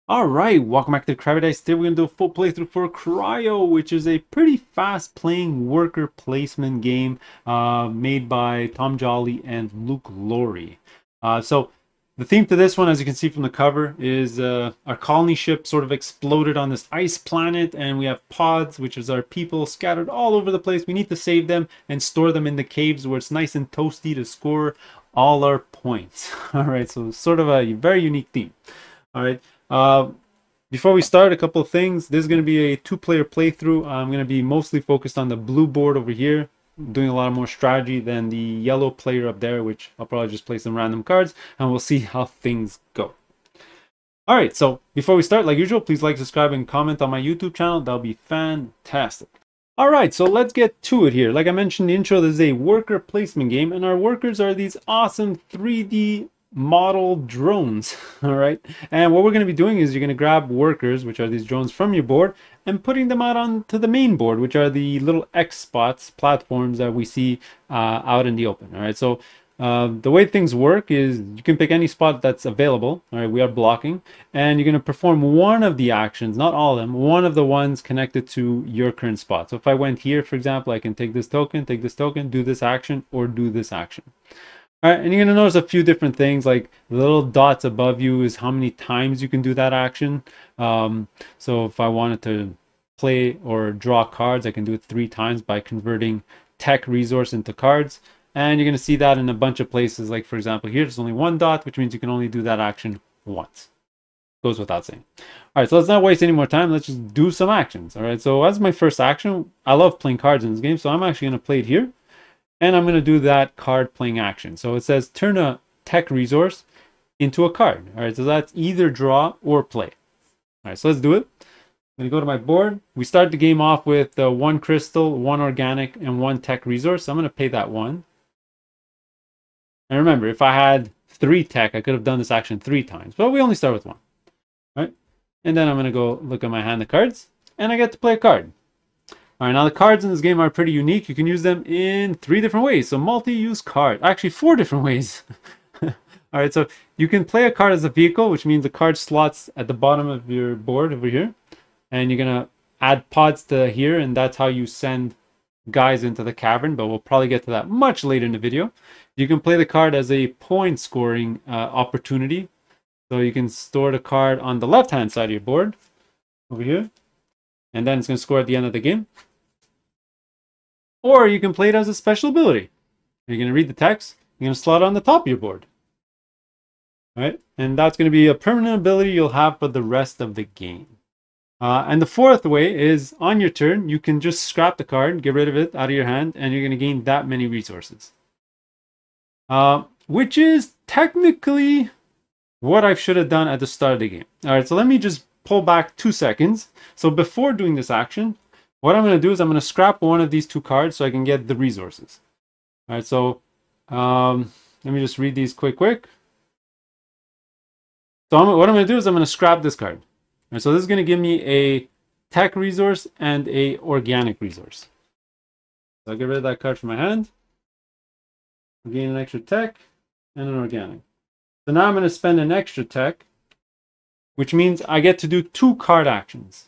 Alright, welcome back to Crabby. Today we're going to do a full playthrough for Cryo, which is a pretty fast-playing worker placement game made by Tom Jolly and Luke Laurie. So the theme to this one, as you can see from the cover, is our colony ship sort of exploded on this ice planet, and we have pods, which is our people, scattered all over the place. We need to save them and store them in the caves where it's nice and toasty to score all our points. Alright, so sort of a very unique theme. Alright. Before we start, a couple of things. This is going to be a two-player playthrough. I'm going to be mostly focused on the blue board over here, doing a lot more strategy than the yellow player up there, which I'll probably just play some random cards, and we'll see how things go. Alright, so before we start, like usual, please like, subscribe, and comment on my YouTube channel. That'll be fantastic. Alright, so let's get to it here. Like I mentioned in the intro, this is a worker placement game, and our workers are these awesome 3D model drones. All right, and what we're going to be doing is you're going to grab workers, which are these drones, from your board and putting them out onto the main board, which are the little X spots, platforms that we see out in the open. All right, so the way things work is you can pick any spot that's available. All right, we are blocking, and you're going to perform one of the actions, not all of them, one of the ones connected to your current spot. So if I went here, for example, I can take this token, do this action, or do this action. All right, and you're going to notice a few different things, like the little dots above you is how many times you can do that action. So if I wanted to play or draw cards, I can do it 3 times by converting tech resource into cards. And you're going to see that in a bunch of places, like for example here, there's only 1 dot, which means you can only do that action once. Goes without saying. All right, so let's not waste any more time. Let's just do some actions. All right, so as my first action, I love playing cards in this game, so I'm actually going to play it here. And I'm going to do that card playing action. So it says turn a tech resource into a card. All right, so that's either draw or play. All right, so let's do it. I'm going to go to my board. We start the game off with 1 crystal, 1 organic, and 1 tech resource. So I'm going to pay that 1. And remember, if I had 3 tech, I could have done this action 3 times. But we only start with 1. All right, and then I'm going to go look at my hand of cards, and I get to play a card. All right, now the cards in this game are pretty unique. You can use them in 3 different ways. So multi-use card, actually 4 different ways. All right, so you can play a card as a vehicle, which means the card slots at the bottom of your board over here. And you're gonna add pods to here, and that's how you send guys into the cavern, but we'll probably get to that much later in the video. You can play the card as a point scoring opportunity. So you can store the card on the left-hand side of your board over here. And then it's gonna score at the end of the game. Or you can play it as a special ability. You're going to read the text. You're going to slot it on the top of your board. All right? And that's going to be a permanent ability you'll have for the rest of the game. And the 4th way is on your turn, you can just scrap the card, get rid of it out of your hand, and you're going to gain that many resources. Which is technically what I should have done at the start of the game. All right, so let me just pull back 2 seconds. So before doing this action, what I'm going to do is I'm going to scrap one of these 2 cards so I can get the resources. All right, so let me just read these quick. So what I'm going to do is I'm going to scrap this card. All right, so this is going to give me a tech resource and a organic resource. So I'll get rid of that card from my hand. I'll gain an extra tech and an organic. So now I'm going to spend an extra tech, which means I get to do 2 card actions.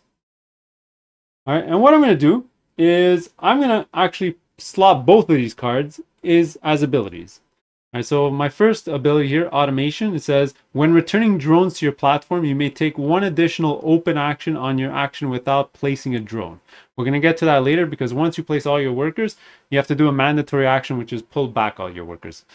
All right, and what I'm going to do is I'm going to actually slot both of these cards as abilities. All right, so my first ability here, automation, it says when returning drones to your platform, you may take 1 additional open action on your action without placing a drone. We're going to get to that later because once you place all your workers, you have to do a mandatory action, which is pull back all your workers.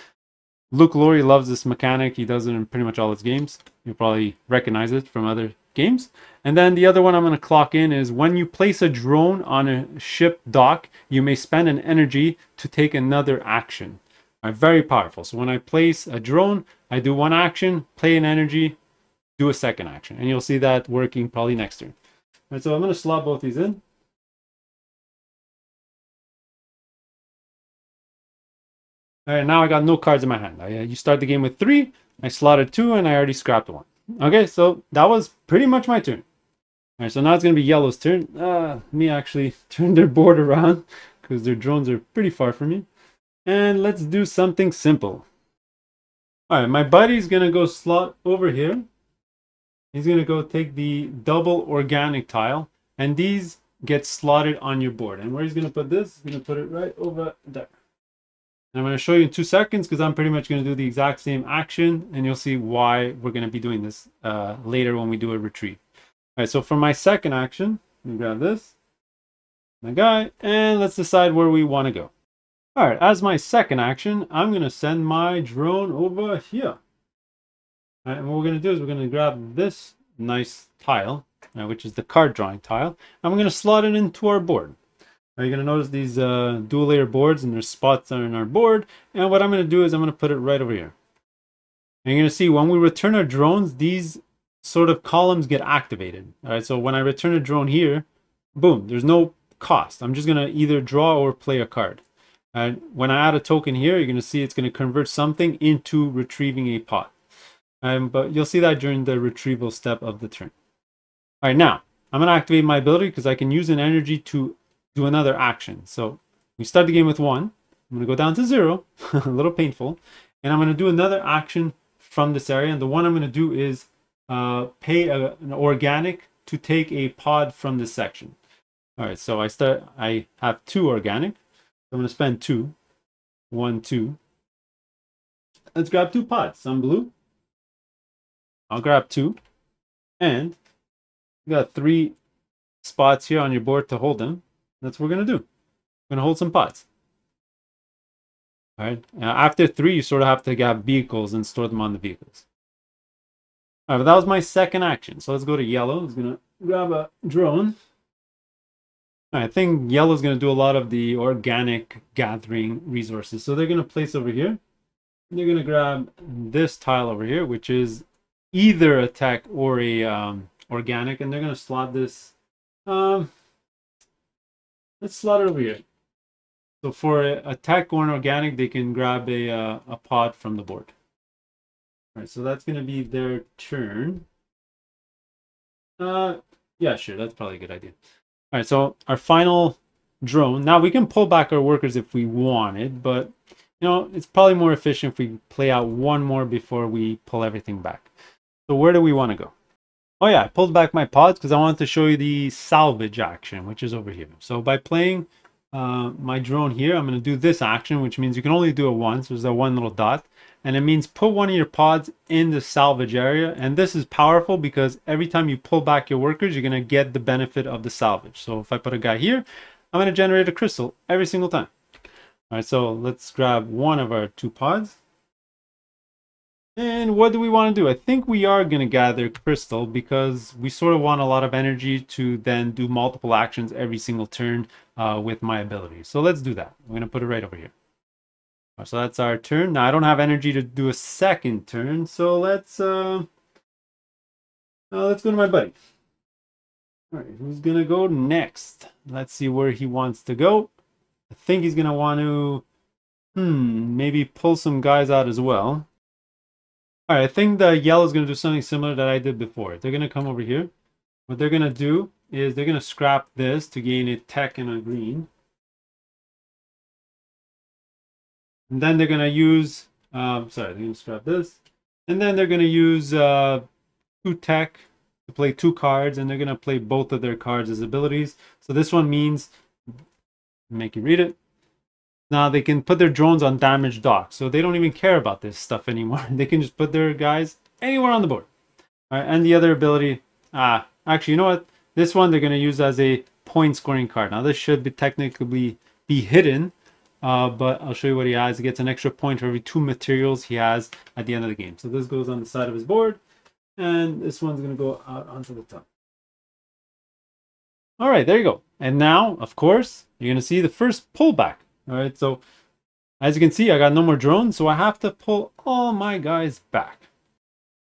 Luke Laurie loves this mechanic. He does it in pretty much all his games. You'll probably recognize it from other games. And then the other one I'm going to clock in is when you place a drone on a ship dock, you may spend an energy to take another action. All right, very powerful. So when I place a drone, I do 1 action, play an energy, do a 2nd action. And you'll see that working probably next turn. All right, so I'm going to slot both these in. All right, now I got no cards in my hand. You start the game with 3, I slotted 2, and I already scrapped 1. Okay, so that was pretty much my turn. All right, so now it's going to be yellow's turn. Me actually turn their board around because their drones are pretty far from me. And let's do something simple. All right, my buddy's going to go slot over here He's going to go take the double organic tile, and these get slotted on your board. And where he's going to put this, he's going to put it right over there. And I'm going to show you in 2 seconds because I'm pretty much going to do the exact same action, and you'll see why we're going to be doing this later when we do a retrieve. All right, so for my second action, let me grab this, my guy, and let's decide where we want to go. All right, as my second action, I'm going to send my drone over here. All right, and what we're going to do is we're going to grab this nice tile, which is the card drawing tile, and we're going to slot it into our board. Now you're going to notice these dual layer boards, and there's spots on our board, and what I'm going to do is I'm going to put it right over here. And you're going to see when we return our drones, these sort of columns get activated. All right, so when I return a drone here, boom, there's no cost. I'm just going to either draw or play a card. And when I add a token here, you're going to see it's going to convert something into retrieving a pot. But you'll see that during the retrieval step of the turn. All right, now I'm going to activate my ability because I can use an energy to do another action. So we start the game with 1. I'm going to go down to 0, a little painful. And I'm going to do another action from this area. And the one I'm going to do is pay an organic to take a pod from this section. All right, so I have 2 organic. I'm going to spend 2. 1, 2. Let's grab 2 pods. Some blue. I'll grab 2. And you got 3 spots here on your board to hold them. That's what we're going to do. We're going to hold some pods. All right. After 3, you sort of have to have vehicles and store them on the vehicles. All right, but that was my second action. So let's go to yellow. It's going to grab a drone. I think yellow is going to do a lot of the organic gathering resources. So they're going to place over here. They're going to grab this tile over here, which is either a tech or a organic, and they're going to slot this. Let's slot it over here. So for a tech or an organic, they can grab a pod from the board. All right, so that's going to be their turn. Yeah, sure, that's probably a good idea. All right, so our final drone. Now we can pull back our workers if we wanted, but you know, it's probably more efficient if we play out 1 more before we pull everything back. So where do we want to go? Oh yeah, I pulled back my pods because I wanted to show you the salvage action, which is over here. So by playing my drone here, I'm going to do this action, which means you can only do it once. There's that 1 little dot. And it means put 1 of your pods in the salvage area. And this is powerful because every time you pull back your workers, you're going to get the benefit of the salvage. So if I put a guy here, I'm going to generate a crystal every single time. All right, so let's grab 1 of our 2 pods. And what do we want to do? I think we are going to gather crystal because we sort of want a lot of energy to then do multiple actions every single turn with my ability. So let's do that. I'm going to put it right over here. So that's our turn. Now I don't have energy to do a second turn, so let's go to my buddy. All right, who's gonna go next? Let's see where he wants to go. I think he's gonna want to maybe pull some guys out as well. All right, I think the yellow is gonna do something similar that I did before. They're gonna come over here. What they're gonna do is they're gonna scrap this to gain a tech and a green. And then they're going to use, they're going to scrap this. And then they're going to use 2 tech to play 2 cards. And they're going to play both of their cards as abilities. So this one means, make you read it. Now they can put their drones on damaged dock. So they don't even care about this stuff anymore. They can just put their guys anywhere on the board. All right, and the other ability, actually, you know what? This one they're going to use as a point scoring card. Now this should be technically be hidden. But I'll show you what he has. He gets an extra point for every 2 materials he has at the end of the game. So this goes on the side of his board, and this one's going to go out onto the top. All right, there you go. And now, of course, you're going to see the first pullback. All right, so as you can see, I got no more drones, so I have to pull all my guys back.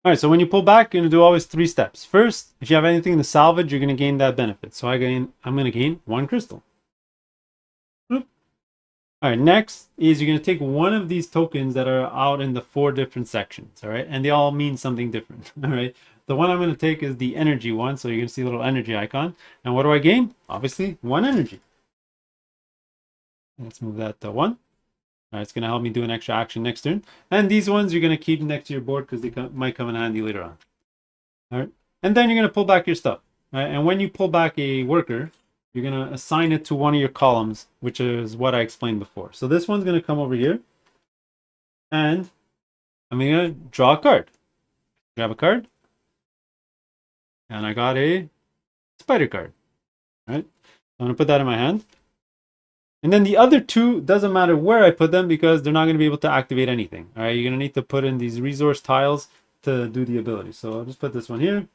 All right, so when you pull back, you're going to do always 3 steps. First, if you have anything to salvage, you're going to gain that benefit. So I'm going to gain 1 crystal. All right, next is you're going to take 1 of these tokens that are out in the 4 different sections, all right? And they all mean something different, all right? The one I'm going to take is the energy one, so you're going to see a little energy icon. And what do I gain? Obviously, 1 energy. Let's move that to 1. All right, it's going to help me do an extra action next turn. And these ones you're going to keep next to your board because they might come in handy later on. All right, And then you're going to pull back your stuff. Right? And when you pull back a worker, you're going to assign it to one of your columns, which is what I explained before. So this one's going to come over here. And I'm going to draw a card. Grab a card. And I got a spider card. Right? I'm going to put that in my hand. And then the other two, doesn't matter where I put them because they're not going to be able to activate anything. All right, you're going to need to put in these resource tiles to do the ability. So I'll just put this one here,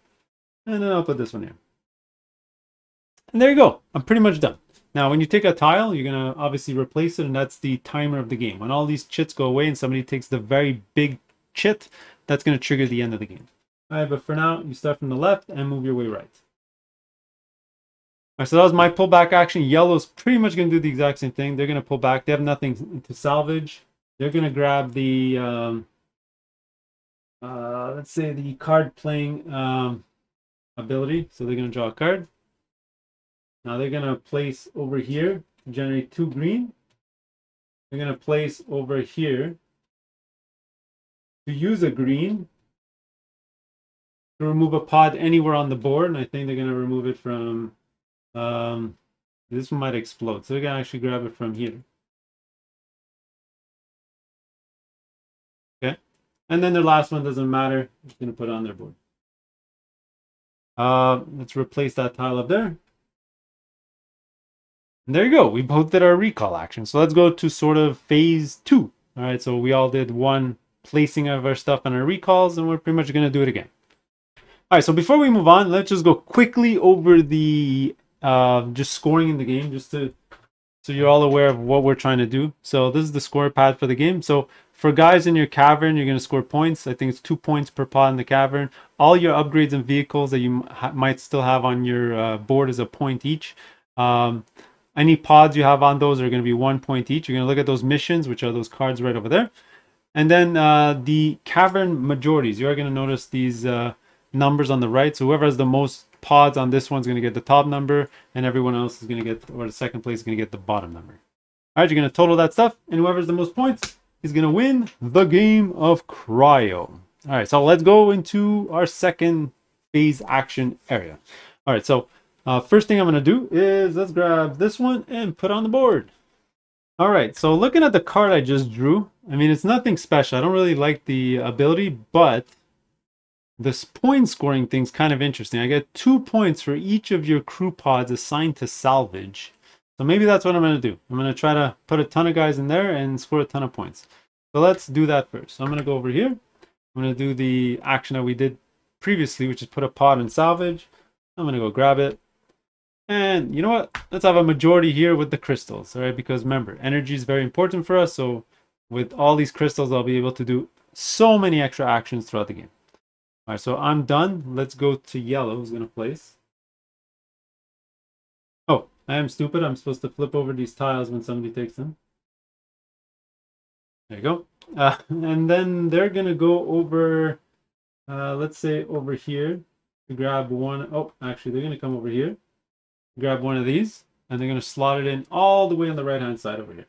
and then I'll put this one here. And there you go. I'm pretty much done. Now, when you take a tile, you're going to obviously replace it, and that's the timer of the game. When all these chits go away and somebody takes the very big chit, that's going to trigger the end of the game. All right, but for now, you start from the left and move your way right. All right, so that was my pullback action. Yellow's pretty much going to do the exact same thing. They're going to pull back. They have nothing to salvage. They're going to grab the, let's say, the card playing ability. So they're going to draw a card. Now they're going to place over here to generate 2 green. They're going to place over here to use a green to remove a pod anywhere on the board. And I think they're going to remove it from... this one might explode, so we can actually grab it from here. Okay, and then the last one doesn't matter. I'm just gonna put it on their board. Let's replace that tile up there. And there you go. We both did our recall action. So let's go to sort of phase 2. All right, so we all did one placing of our stuff on our recalls, and we're pretty much gonna do it again. All right, so before we move on, let's just go quickly over the just scoring in the game, just to so you're all aware of what we're trying to do. So this is the score pad for the game. So for guys in your cavern, you're going to score points. I think it's 2 points per pod in the cavern. All your upgrades and vehicles that you might still have on your board is a point each. Any pods you have on those are going to be 1 point each. You're going to look at those missions, which are those cards right over there. And then the cavern majorities, you are going to notice these numbers on the right. So whoever has the most pods on this one's going to get the top number, and everyone else is going to get, or the second place is going to get the bottom number. All right, you're going to total that stuff, and whoever has the most points is going to win the game of Cryo. All right, so let's go into our second phase action area. All right, so first thing I'm going to do is let's grab this one and put on the board. All right, so looking at the card I just drew, I mean, it's nothing special. I don't really like the ability, but this point scoring thing's kind of interesting. I get 2 points for each of your crew pods assigned to salvage. So maybe that's what I'm going to do. I'm going to try to put a ton of guys in there and score a ton of points. So let's do that first. So I'm going to go over here. I'm going to do the action that we did previously, which is put a pod in salvage. I'm going to go grab it. And you know what? Let's have a majority here with the crystals. All right, because remember, energy is very important for us. So with all these crystals, I'll be able to do so many extra actions throughout the game. All right, so I'm done. Let's go to yellow, who's going to place. Oh, I am stupid. I'm supposed to flip over these tiles when somebody takes them. There you go. And then they're going to go over, let's say over here to grab one. Oh, actually, they're going to come over here, grab one of these, and they're going to slot it in all the way on the right-hand side over here.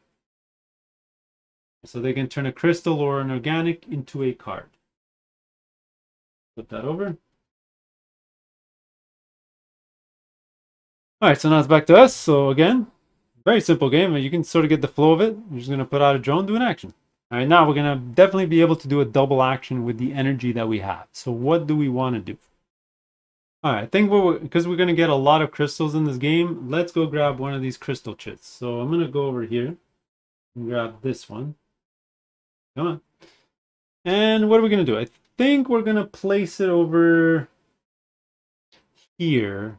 So they can turn a crystal or an organic into a card. Flip that over. All right, so now it's back to us. So again, very simple game. You can sort of get the flow of it. You're just going to put out a drone, do an action. All right, now we're going to definitely be able to do a double action with the energy that we have. So what do we want to do? All right, I think because we're going to get a lot of crystals in this game, let's go grab one of these crystal chits. So I'm going to go over here and grab this one. Come on. And what are we going to do? I think we're going to place it over here.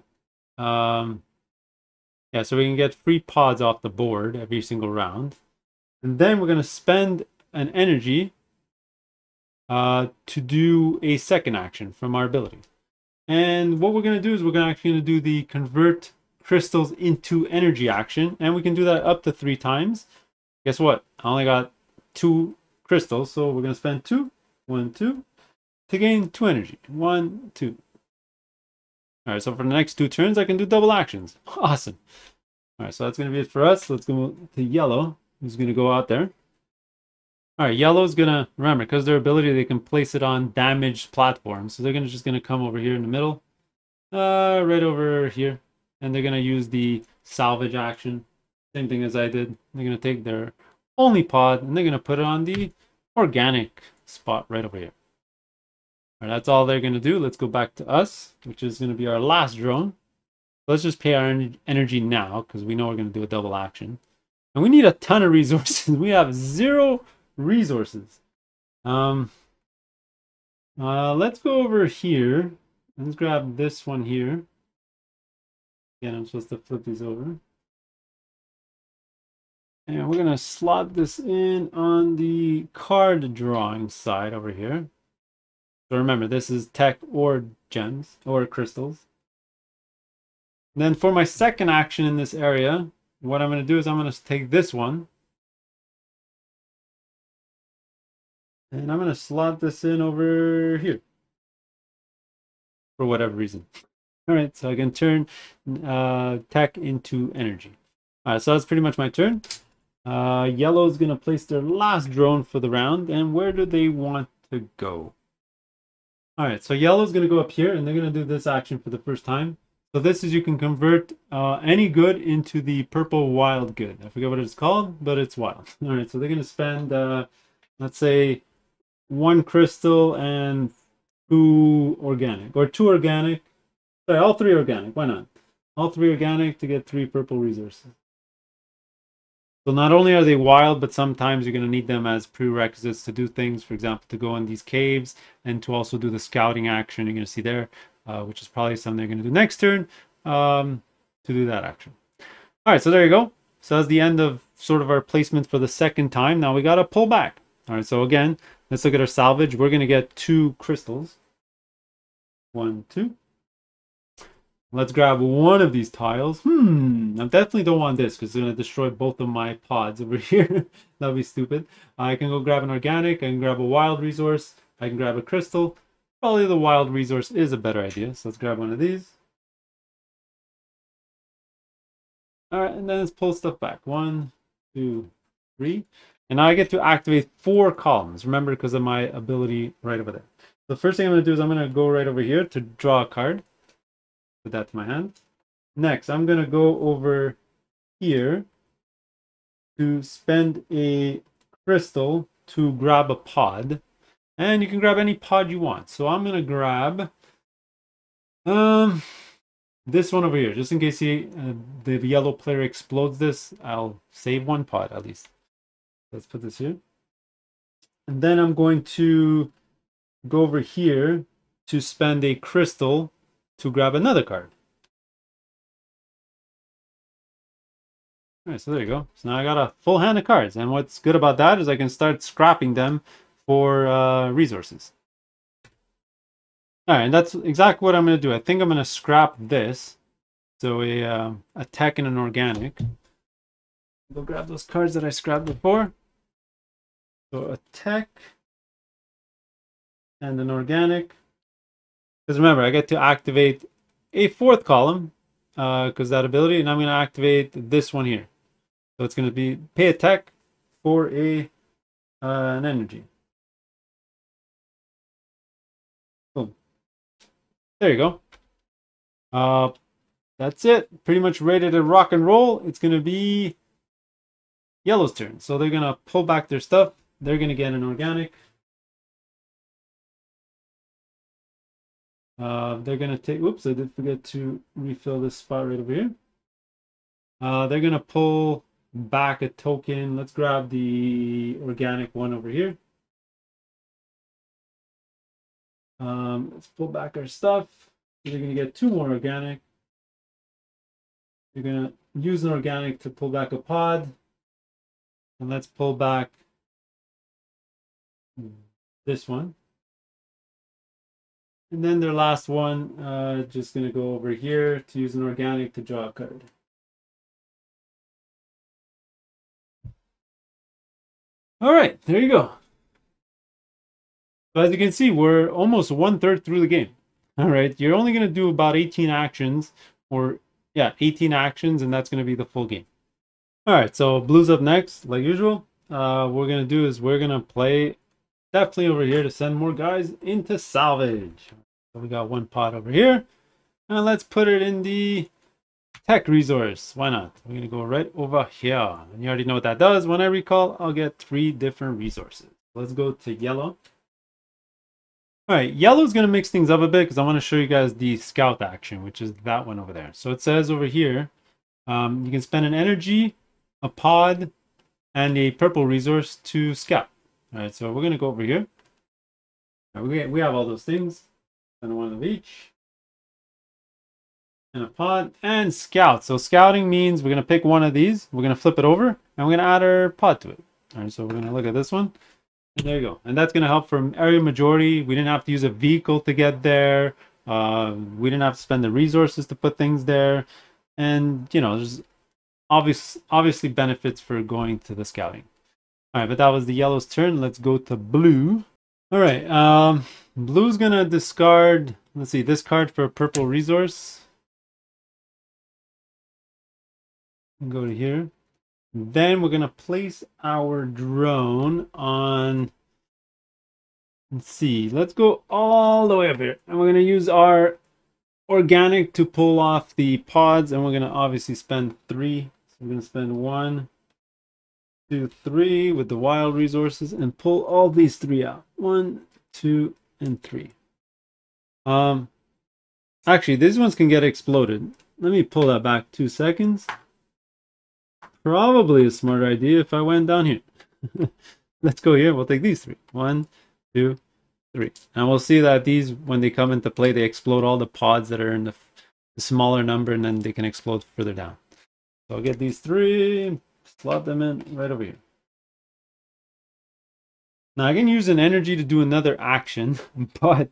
Yeah, so we can get free pods off the board every single round. And then we're going to spend an energy to do a second action from our ability. And what we're going to do is we're actually going to do the convert crystals into energy action. And we can do that up to 3 times. Guess what? I only got 2 crystals. So we're going to spend 2, 1, 2, to gain 2 energy. 1, 2. All right, so for the next 2 turns, I can do double actions. Awesome. All right, so that's going to be it for us. Let's go to yellow, who's going to go out there. All right, yellow's going to, remember, because their ability, they can place it on damaged platforms. So they're just going to come over here in the middle. right over here. And they're going to use the salvage action. Same thing as I did. They're going to take their only pod and they're going to put it on the organic spot right over here. All right, that's all they're going to do. Let's go back to us, which is going to be our last drone. Let's just pay our energy now because we know we're going to do a double action. And we need a ton of resources. We have 0 resources. Let's go over here. Let's grab this one here. Again, I'm supposed to flip these over. And we're going to slot this in on the card drawing side over here. So remember, this is tech or gems or crystals. Then for my second action in this area, what I'm going to do is I'm going to take this one. And I'm going to slot this in over here. For whatever reason. All right, so I can turn tech into energy. All right, so that's pretty much my turn. Yellow is going to place their last drone for the round. And where do they want to go? All right, so yellow is going to go up here, and they're going to do this action for the first time. So this is you can convert any good into the purple wild good. I forget what it's called, but it's wild. All right, so they're going to spend, let's say, 1 crystal and 2 organic, or 2 organic. Sorry, all 3 organic. Why not? All 3 organic to get 3 purple resources. So not only are they wild, but sometimes you're going to need them as prerequisites to do things. For example, to go in these caves and to also do the scouting action you're going to see there, which is probably something they're going to do next turn to do that action. All right, so there you go. So that's the end of sort of our placement for the second time. Now we got to pull back. All right, so again, let's look at our salvage. We're going to get 2 crystals. 1, 2. Let's grab one of these tiles. I definitely don't want this because it's going to destroy both of my pods over here. That'll be stupid. I can go grab an organic. I can grab a wild resource. I can grab a crystal. Probably the wild resource is a better idea. So let's grab one of these. All right, and then let's pull stuff back. 1, 2, 3. And now I get to activate 4 columns. Remember, because of my ability right over there. The first thing I'm going to do is I'm going to go right over here to draw a card. Put that to my hand. Next, I'm going to go over here to spend a crystal to grab a pod. And you can grab any pod you want. So I'm going to grab this one over here. Just in case the yellow player explodes this, I'll save 1 pod at least. Let's put this here. And then I'm going to go over here to spend a crystal to grab another card. All right, so there you go. So now I got a full hand of cards. And what's good about that is I can start scrapping them for resources. All right, and that's exactly what I'm going to do. I think I'm going to scrap this. So a tech and an organic. Go grab those cards that I scrapped before. So a tech and an organic. Because remember, I get to activate a 4th column because that ability, and I'm going to activate this one here. So it's going to be pay a tech for an energy. Boom. There you go. That's it. Pretty much ready to rock and roll. It's going to be yellow's turn. So they're going to pull back their stuff. They're going to get an organic. They're going to take, oops, I did forget to refill this spot right over here. They're going to pull back a token. Let's grab the organic one over here. Let's pull back our stuff. They're going to get 2 more organic. You're going to use an organic to pull back a pod. And let's pull back this one. And then their last one, just going to go over here to use an organic to draw a card. All right, there you go. So as you can see, we're almost 1/3 through the game. All right, you're only going to do about 18 actions, or yeah, 18 actions, and that's going to be the full game. All right, so blue's up next, like usual. What we're going to do is we're going to play definitely over here to send more guys into salvage. So we got 1 pot over here, And let's put it in the tech resource. Why not? We're going to go right over here. And you already know what that does. When I recall, I'll get 3 different resources. Let's go to yellow. All right, yellow is going to mix things up a bit because I want to show you guys the scout action, which is that one over there. So it says over here, you can spend an energy, a pod, and a purple resource to scout. All right, so we're going to go over here. Right, we have all those things. And one of each. And a pod and scout. So scouting means we're going to pick one of these. We're going to flip it over and we're going to add our pod to it. All right, so we're going to look at this one. And there you go. And that's going to help from area majority. We didn't have to use a vehicle to get there. We didn't have to spend the resources to put things there. And, you know, there's obviously benefits for going to the scouting. All right, but that was the yellow's turn. Let's go to blue. All right, blue's going to discard, let's see, this card for a purple resource. Go to here. Then we're going to place our drone on, let's see, let's go all the way up here. And we're going to use our organic to pull off the pods. And we're going to obviously spend 3. So we're going to spend 1, 2, 3 with the wild resources and pull all these 3 out. 1, 2, and 3. Actually, these ones can get exploded. Let me pull that back 2 seconds. Probably a smart idea if I went down here. Let's go here. We'll take these 3. 1, 2, 3. And we'll see that these, when they come into play, they explode all the pods that are in the smaller number, and then they can explode further down. So I'll get these 3, slot them in right over here. Now I can use an energy to do another action, but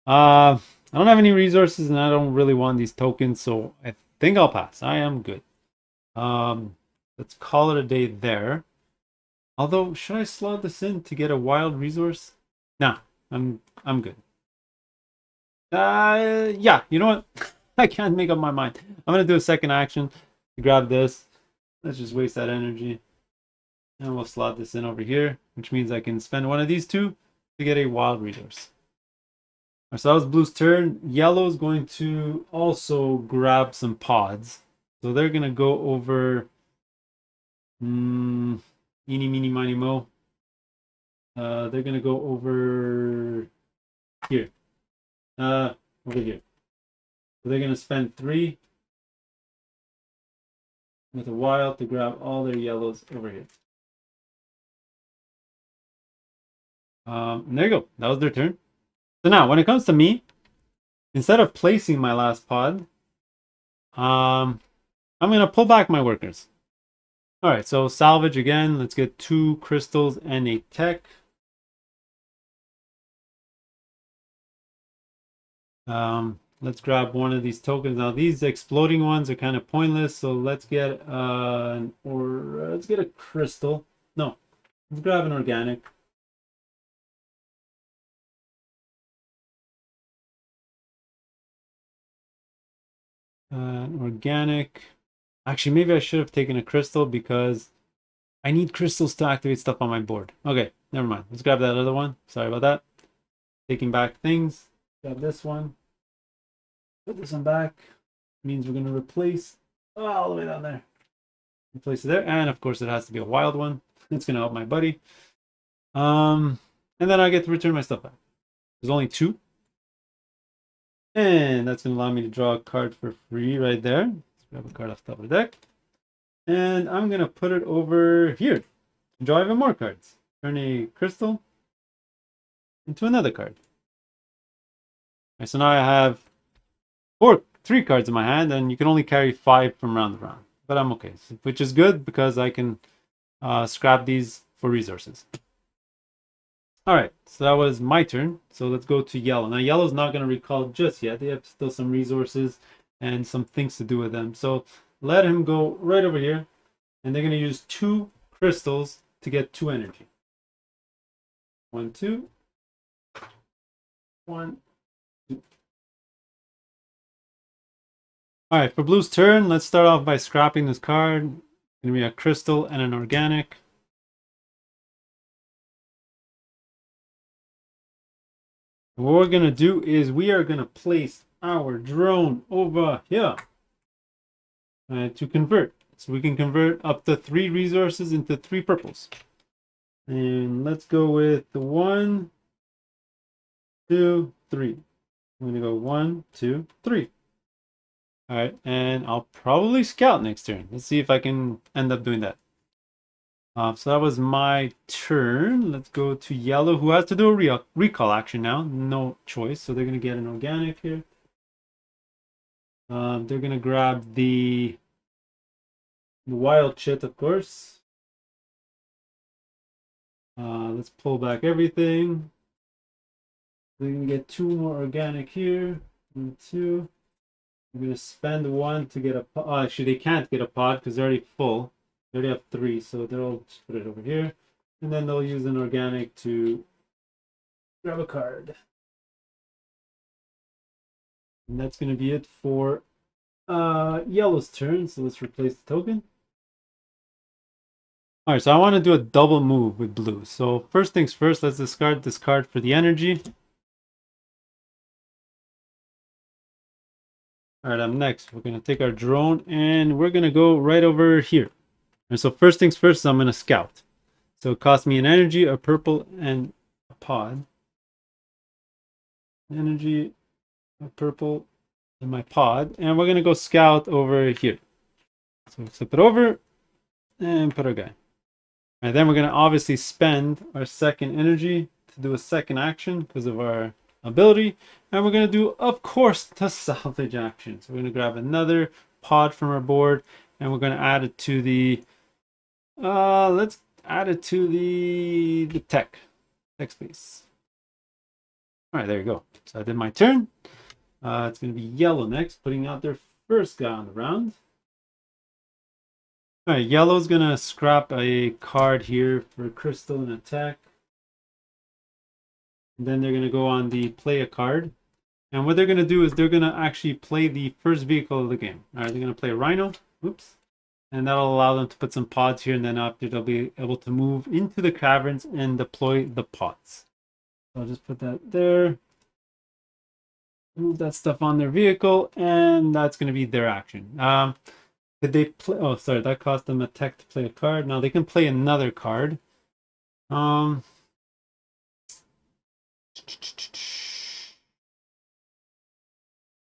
I don't have any resources and I don't really want these tokens, so I think I'll pass. I am good. Let's call it a day there. Although, should I slot this in to get a wild resource? Nah, I'm good. Yeah, you know what? I can't make up my mind. I'm gonna do a second action to grab this. Let's just waste that energy. And we'll slot this in over here, which means I can spend one of these 2 to get a wild resource. So that was blue's turn. Yellow's going to also grab some pods. So they're going to go over eeny, meeny, miny, mo. They're going to go over here. Over here. So they're going to spend 3 with a wild to grab all their yellows over here. And there you go. That was their turn. So now, when it comes to me, instead of placing my last pod, I'm going to pull back my workers. All right, so salvage again. Let's get 2 crystals and a tech. Let's grab one of these tokens. Now, these exploding ones are kind of pointless, so let's get let's get a crystal. No, let's grab an organic. Organic. Actually, maybe I should have taken a crystal because I need crystals to activate stuff on my board. Okay, never mind. Let's grab that other one. Sorry about that. Taking back things. Grab this one. Put this one back. Means we're going to replace all the way down there. Replace it there. And of course, it has to be a wild one. It's going to help my buddy. And then I get to return my stuff back. There's only 2. And that's going to allow me to draw a card for free right there. Let's grab a card off the top of the deck. And I'm going to put it over here. Draw even more cards. Turn a crystal into another card. Right, so now I have 3 cards in my hand, and you can only carry 5 from round to round. But I'm okay, which is good because I can scrap these for resources. All right, so that was my turn. So let's go to yellow. Now, yellow's not going to recall just yet. They have still some resources and some things to do with them. So let him go right over here. And they're going to use 2 crystals to get 2 energy. 1, 2. 1, 2. All right, for blue's turn, let's start off by scrapping this card. It's going to be a crystal and an organic. What we're going to do is we are going to place our drone over here to convert. So we can convert up to 3 resources into 3 purples. And let's go with the 1, 2, 3. I'm gonna go 1, 2, 3. All right, and I'll probably scout next turn. Let's see if I can end up doing that. So that was my turn. Let's go to yellow, who has to do a recall action now. No choice, so they're gonna get an organic here. They're gonna grab the wild chit, of course. Let's pull back everything. They're gonna get 2 more organic here. And 2. I'm gonna spend 1 to get a pod. Oh, actually, they can't get a pod because they're already full. They already have 3, so they'll just put it over here, and then they'll use an organic to grab a card. And that's gonna be it for yellow's turn. So let's replace the token. All right, so I want to do a double move with blue. So first things first, let's discard this card for the energy. All right, next, we're gonna take our drone and we're gonna go right over here. And so first things first, I'm gonna scout. So it cost me an energy, a purple, and a pod. Energy, a purple, and my pod. And we're gonna go scout over here. So flip it over and put our guy. And then we're gonna obviously spend our second energy to do a second action because of our ability. And we're gonna do, of course, the salvage action. So we're gonna grab another pod from our board and we're gonna add it to the let's add it to the tech space. All right, there you go. So I did my turn. It's going to be yellow next, putting out their first guy on the round. All right, yellow's going to scrap a card here for crystal and attack. And then they're going to go on the play a card. And what they're going to do is they're going to actually play the first vehicle of the game. All right, they're going to play a rhino. Oops. And that'll allow them to put some pods here, and then after they'll be able to move into the caverns and deploy the pods. So I'll just put that there. Move that stuff on their vehicle, and that's going to be their action. Did they play? Oh, sorry, that cost them a tech to play a card. Now they can play another card. Yeah,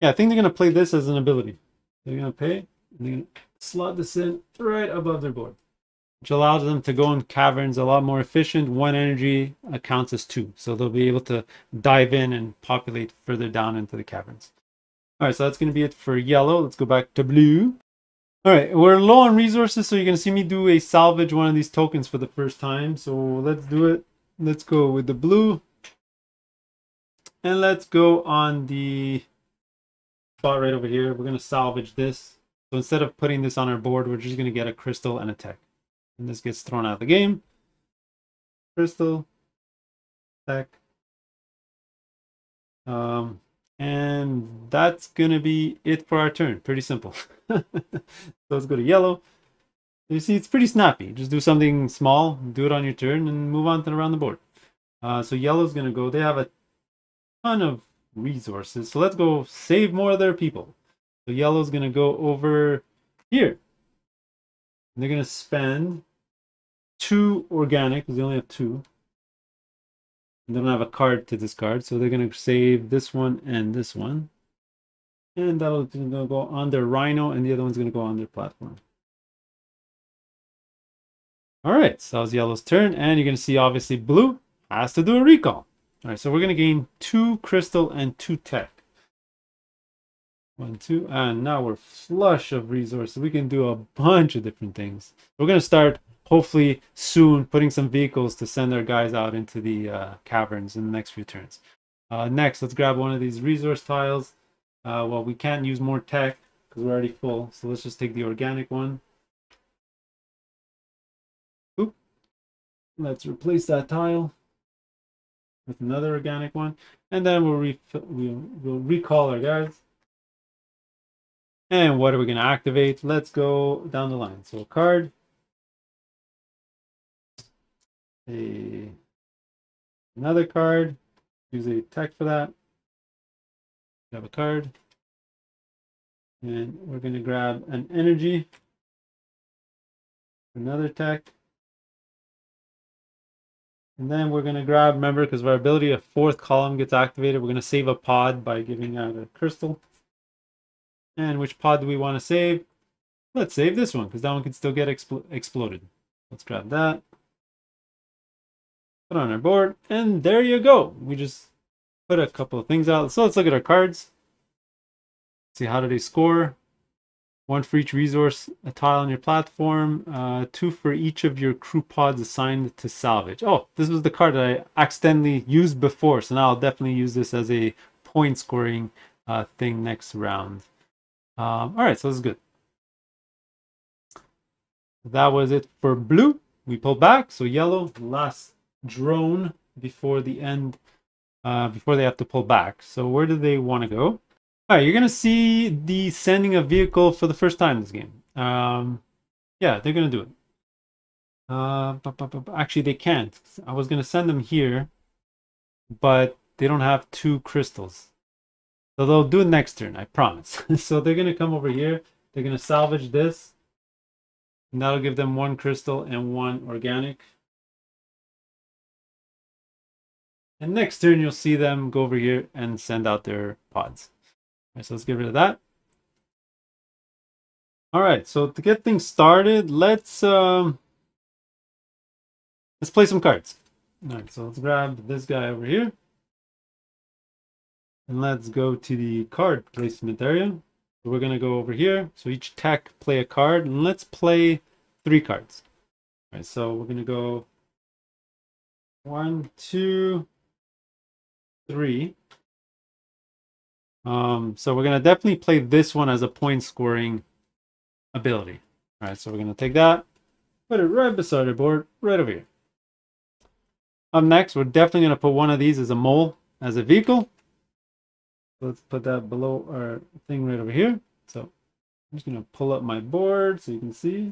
I think they're going to play this as an ability. They're going to pay, and they're going to slot this in right above their board, which allows them to go in caverns a lot more efficient. 1 energy counts as 2. So they'll be able to dive in and populate further down into the caverns. All right, so that's going to be it for yellow. Let's go back to blue. All right, we're low on resources, so you're going to see me do a salvage one of these tokens for the first time. So let's do it. Let's go with the blue. And let's go on the spot right over here. We're going to salvage this. So instead of putting this on our board, we're just going to get a crystal and a tech. And this gets thrown out of the game. Crystal, tech. And that's gonna be it for our turn. Pretty simple. So let's go to yellow. You see, it's pretty snappy. Just do something small, do it on your turn, and move on to around the board. So yellow's gonna go. They have a ton of resources. So let's go save more of their people. So yellow's gonna go over here. And they're gonna spend 2 organic because they only have 2. They don't have a card to discard, so they're going to save this one and this one. And that'll go on their rhino, and the other one's going to go on their platform. All right, so that was yellow's turn, and you're going to see obviously blue has to do a recall. All right, so we're going to gain 2 crystal and 2 tech. 1, 2, and now we're flush of resources. We can do a bunch of different things. We're going to start hopefully soon putting some vehicles to send our guys out into the caverns in the next few turns. Next, let's grab one of these resource tiles. Well, we can't use more tech because we're already full, so let's just take the organic one. Oop. Let's replace that tile with another organic one, and then we'll recall our guys. And what are we going to activate? Let's go down the line. So a card. Another card. Use a tech for that. Grab a card. And we're going to grab an energy. Another tech. And then we're going to grab, remember, because of our ability, a fourth column gets activated. We're going to save a pod by giving out a crystal. And which pod do we want to save? Let's save this one, because that one can still get exploded. Let's grab that. Put it on our board. And there you go. We just put a couple of things out. So let's look at our cards. See how do they score. 1 for each resource, a tile on your platform, 2 for each of your crew pods assigned to salvage. Oh, this was the card that I accidentally used before, so now I'll definitely use this as a point scoring thing next round. All right, so this is good. That was it for blue. We pull back, so yellow, last drone before the end, before they have to pull back. So where do they want to go? All right, you're going to see the sending a vehicle for the first time in this game. Yeah, they're going to do it. Actually, they can't. I was going to send them here, but they don't have 2 crystals. So they'll do it next turn, I promise. So they're going to come over here. They're going to salvage this. And that'll give them 1 crystal and 1 organic. And next turn, you'll see them go over here and send out their pods. All right, so let's get rid of that. All right, so to get things started, let's play some cards. All right, so let's grab this guy over here. And let's go to the card placement area. So we're going to go over here. So each tech play a card, and let's play 3 cards. All right, so we're going to go 1, 2, 3. So we're going to definitely play this one as a point scoring ability. All right, so we're going to take that, put it right beside our board, right over here. Up next, we're definitely going to put one of these as a mole, as a vehicle. So let's put that below our thing right over here. So I'm just going to pull up my board so you can see.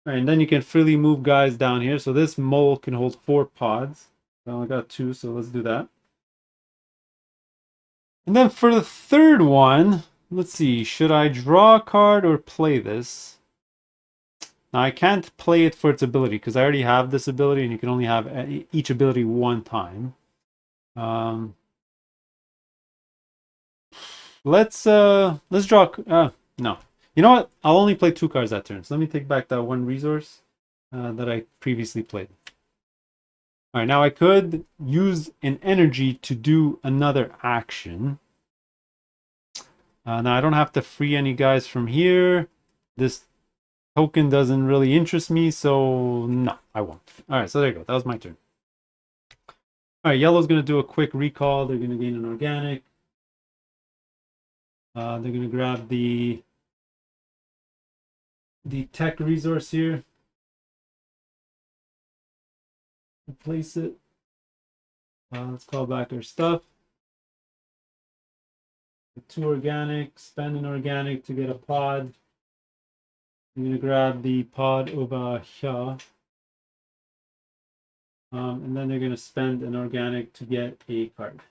All right, and then you can freely move guys down here. So this mole can hold 4 pods. I only got 2, so let's do that. And then for the third one, let's see, should I draw a card or play this? Now I can't play it for its ability because I already have this ability and you can only have each ability 1 time. Let's draw, no. You know what? I'll only play 2 cards that turn. So let me take back that 1 resource that I previously played. All right, now I could use an energy to do another action. Now I don't have to free any guys from here. This token doesn't really interest me, so no, I won't. All right, so there you go. That was my turn. All right, yellow's going to do a quick recall. They're going to gain an organic. They're going to grab the tech resource here. Replace it. Let's call back our stuff. 2 organic, spend an organic to get a pod. I'm going to grab the pod over here. And then they're going to spend an organic to get a card.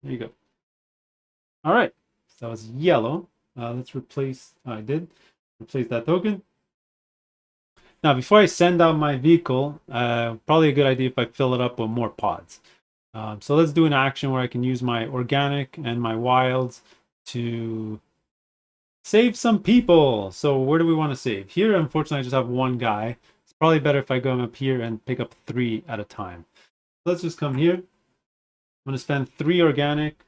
There you go. All right, so that was yellow. Let's replace, I did replace that token. Now, before I send out my vehicle, probably a good idea if I fill it up with more pods. So let's do an action where I can use my organic and my wilds to save some people. So where do we want to save? Here, unfortunately, I just have 1 guy. It's probably better if I go up here and pick up 3 at a time. Let's just come here. I'm going to spend 3 organic.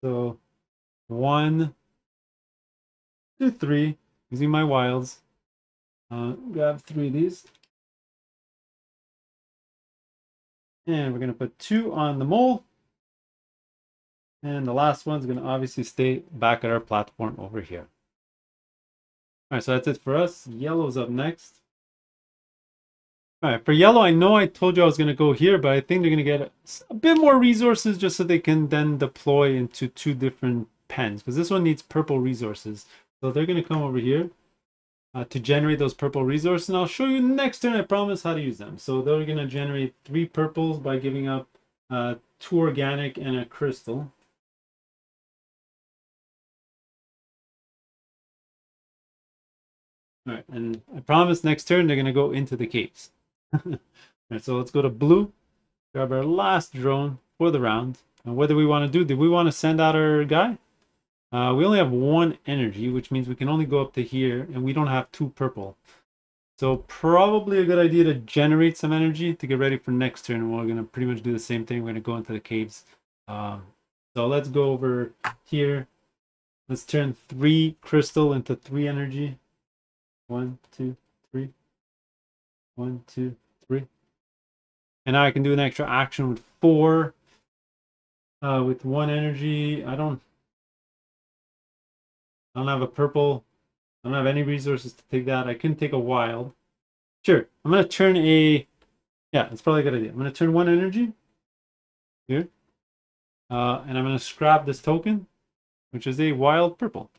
So 1, 2, 3, using my wilds. Grab 3 of these. And we're going to put 2 on the mole. And the last one's going to obviously stay back at our platform over here. All right, so that's it for us. Yellow's up next. All right, for yellow, I know I told you I was going to go here, but I think they're going to get a bit more resources just so they can then deploy into 2 different pens. Because this one needs purple resources. So they're going to come over here. to generate those purple resources. And I'll show you next turn, I promise, how to use them. So they're going to generate 3 purples by giving up 2 organic and a crystal. All right, and I promise next turn they're going to go into the caves. All right, so let's go to blue, grab our last drone for the round. And what do we want to do? Do we want to send out our guy? We only have 1 energy, which means we can only go up to here, and we don't have 2 purple. So probably a good idea to generate some energy to get ready for next turn. We're going to pretty much do the same thing. We're going to go into the caves. So let's go over here. Let's turn 3 crystal into 3 energy. 1, 2, 3. 1, 2, 3. And now I can do an extra action with 4. With 1 energy. I don't have a purple. I don't have any resources to take that. I couldn't take a wild. Sure, I'm going to turn a... Yeah, that's probably a good idea. I'm going to turn 1 energy here. And I'm going to scrap this token, which is a wild purple.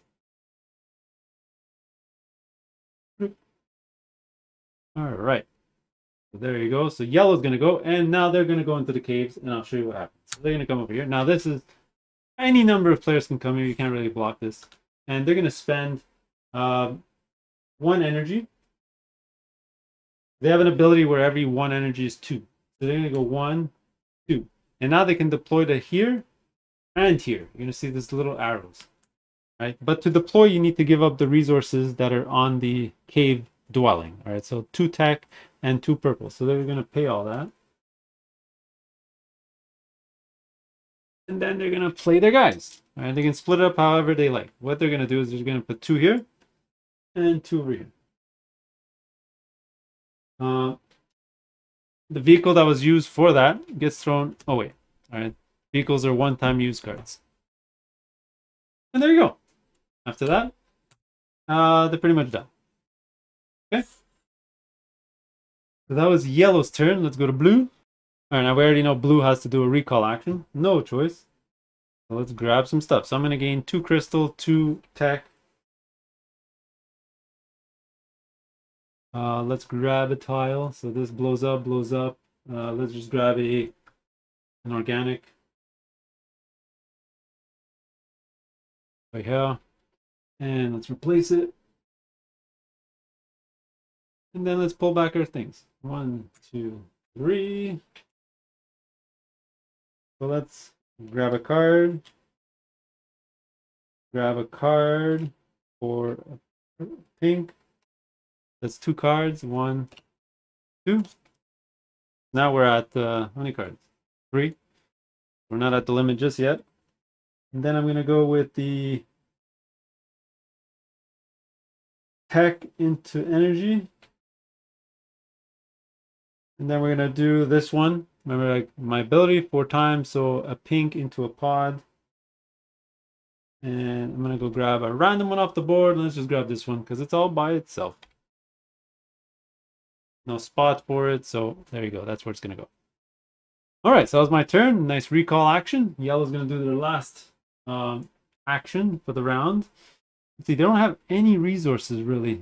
All right. So there you go. So yellow's going to go. And now they're going to go into the caves, and I'll show you what happens. So they're going to come over here. Now this is... Any number of players can come here. You can't really block this. And they're going to spend 1 energy. They have an ability where every 1 energy is 2. So they're going to go 1, 2. And now they can deploy to here and here. You're going to see these little arrows. Right? But to deploy, you need to give up the resources that are on the cave dwelling. All right, so 2 tech and 2 purple. So they're going to pay all that. And then they're going to play their guys. All right, they can split it up however they like. What they're going to do is they're going to put 2 here and 2 over here. The vehicle that was used for that gets thrown away. All right, vehicles are one-time use cards. And there you go. After that, they're pretty much done. Okay. So that was yellow's turn. Let's go to blue. All right, now we already know blue has to do a recall action. No choice. So let's grab some stuff. So I'm going to gain 2 crystal, 2 tech. Let's grab a tile. So this blows up, blows up. Let's just grab an organic. Right here. And let's replace it. And then let's pull back our things. 1, 2, 3. So let's grab a card. Grab a card for pink. That's 2 cards. 1, 2. Now we're at how many cards? 3. We're not at the limit just yet. And then I'm going to go with the tech into energy. And then we're going to do this one. Remember, like, my ability 4 times. So a pink into a pod. And I'm going to go grab a random one off the board. Let's just grab this one because it's all by itself. No spot for it. So there you go. That's where it's going to go. All right. So that was my turn. Nice recall action. Yellow's going to do their last action for the round. Let's see, they don't have any resources really.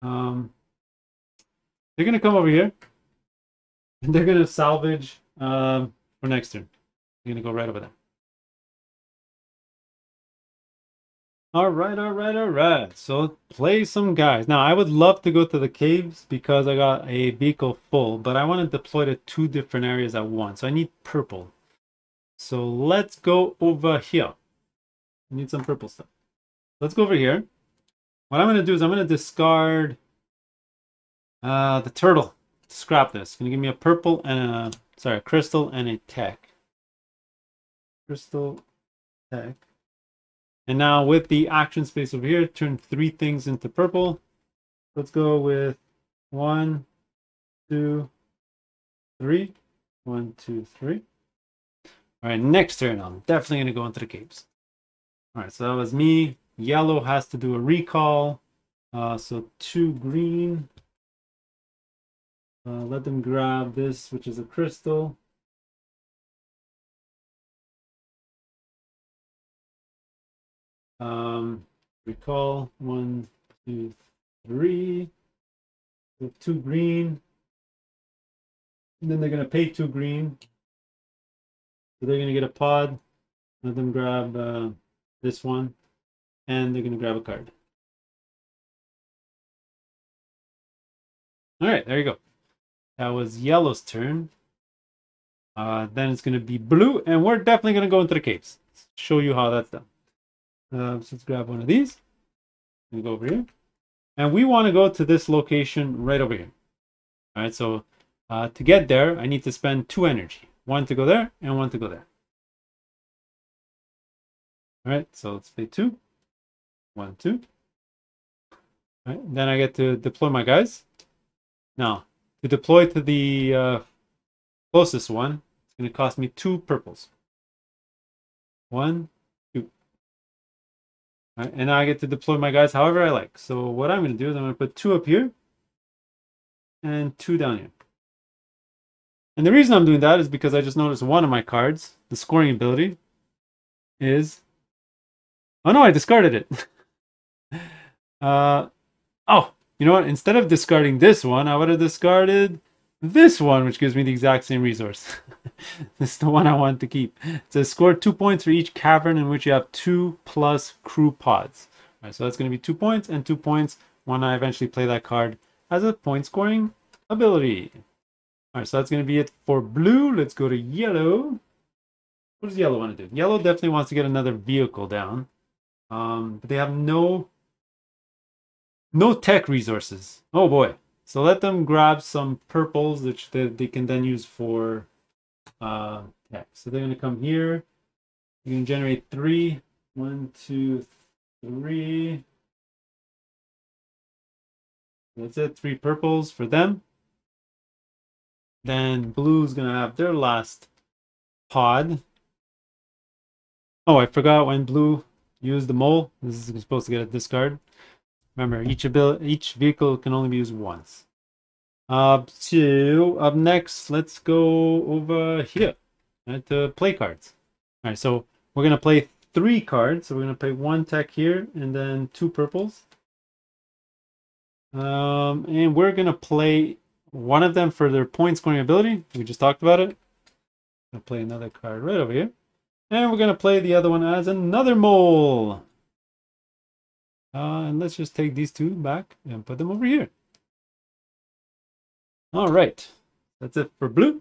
They're going to come over here. And they're going to salvage for next turn. They're going to go right over there. All right. So play some guys. Now, I would love to go to the caves because I got a vehicle full, but I want to deploy to 2 different areas at once. So I need purple. So let's go over here. I need some purple stuff. Let's go over here. What I'm going to do is I'm going to discard the turtle. Scrap this. It's going to give me a purple and a crystal and a tech. Crystal, tech. And now with the action space over here, turn 3 things into purple. Let's go with 1, 2, 3. 1, 2, 3. All right, next turn, I'm definitely going to go into the caves. All right, so that was me. Yellow has to do a recall. So 2 green. Let them grab this, which is a crystal. Recall 1, 2, 3, with 2 green, and then they're gonna pay 2 green, so they're gonna get a pod. Let them grab this one, and they're gonna grab a card. All right, there you go. That was yellow's turn. Then it's gonna be blue, and we're definitely gonna go into the caves. Show you how that's done. So let's grab one of these and go over here. And we want to go to this location right over here. All right, so to get there, I need to spend 2 energy. 1 to go there and 1 to go there. All right, so let's play 2. 1, 2. All right, then I get to deploy my guys. Now, to deploy to the closest one, it's going to cost me 2 purples. 1, 2. All right, and now I get to deploy my guys however I like. So what I'm going to do is I'm going to put 2 up here and 2 down here. And the reason I'm doing that is because I just noticed one of my cards, the scoring ability, is... Oh no, I discarded it. Oh, you know what? Instead of discarding this one, I would have discarded this one, which gives me the exact same resource. This is the one I want to keep. It says score 2 points for each cavern in which you have 2 plus crew pods. All right, so that's going to be 2 points and 2 points when I eventually play that card as a point scoring ability. All right, so that's going to be it for blue. Let's go to yellow. What does yellow want to do? Yellow definitely wants to get another vehicle down. But they have no tech resources. Oh boy. So let them grab some purples, which they can then use for tech. So they're going to come here. You can generate 3. 1, 2, 3. That's it. 3 purples for them. Then blue's going to have their last pod. Oh, I forgot when blue used the mole. This is supposed to get a discard. Remember, each vehicle can only be used once. So up next, let's go over here to play cards. All right, so we're gonna play 3 cards. So we're gonna play 1 tech here and then 2 purples. And we're gonna play one of them for their point scoring ability. We just talked about it. I'll play another card right over here. And we're gonna play the other one as another mole. And let's just take these 2 back and put them over here. All right, that's it for blue.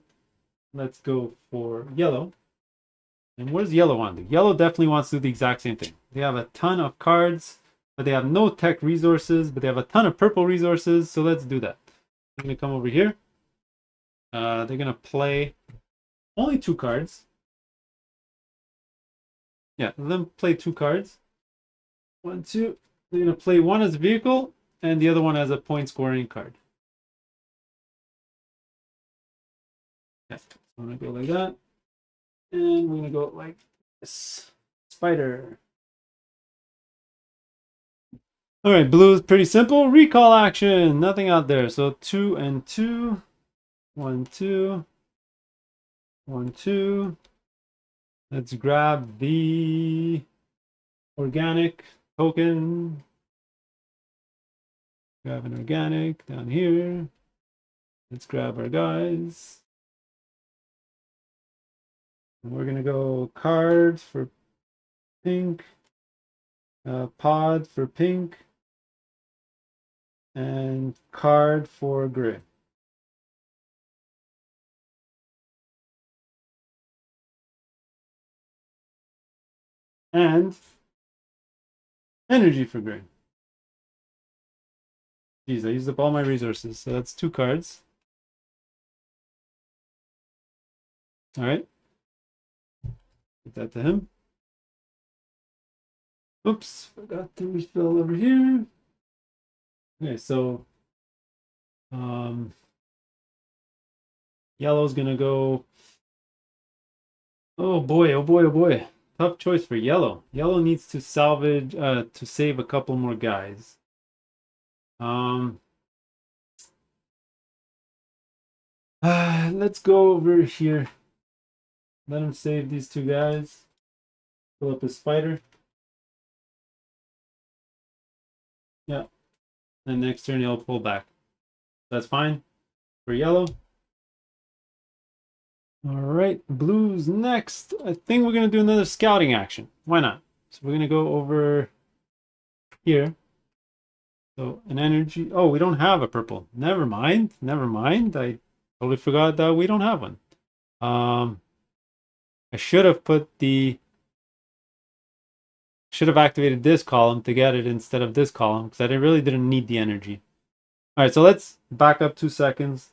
Let's go for yellow. And what does yellow want to do? Yellow definitely wants to do the exact same thing. They have a ton of cards, but they have no tech resources, but they have a ton of purple resources. So let's do that. I'm going to come over here. They're going to play only 2 cards. Yeah, let them play 2 cards. 1, 2. They're going to play one as a vehicle and the other one as a point scoring card. Yeah, so I'm going to go like that. And we're going to go like this. Spider. All right, blue is pretty simple. Recall action. Nothing out there. So 2 and 2. 1, 2. 1, 2. Let's grab the organic token. Grab an organic down here. Let's grab our guys. And we're gonna go card for pink, pod for pink, and card for gray. And energy for gray. Geez, I used up all my resources, so that's 2 cards. All right. Get that to him. Oops, forgot to refill over here. Okay, so yellow's gonna go. Oh boy, oh boy, oh boy. Tough choice for yellow. Yellow needs to salvage to save a couple more guys. Let's go over here. Let him save these 2 guys. Pull up his spider. Yeah. And next turn he'll pull back. That's fine for yellow. All right, blue's next. I think we're gonna do another scouting action. Why not? So we're gonna go over here. So an energy. Oh, we don't have a purple. Never mind. Never mind. I totally forgot that we don't have one. I should have activated this column to get it instead of this column because I really didn't need the energy. All right, so let's back up 2 seconds.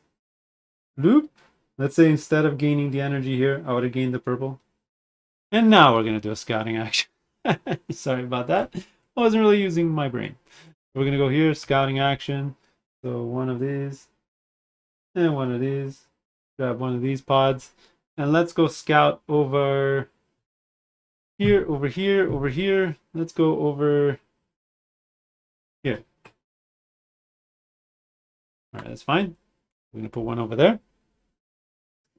Loop. Let's say instead of gaining the energy here, I would have gained the purple. And now we're gonna do a scouting action. Sorry about that. I wasn't really using my brain. We're gonna go here, scouting action. So one of these and one of these. Grab one of these pods. And let's go scout over here, over here, over here. Let's go over here. All right, that's fine. We're gonna put one over there.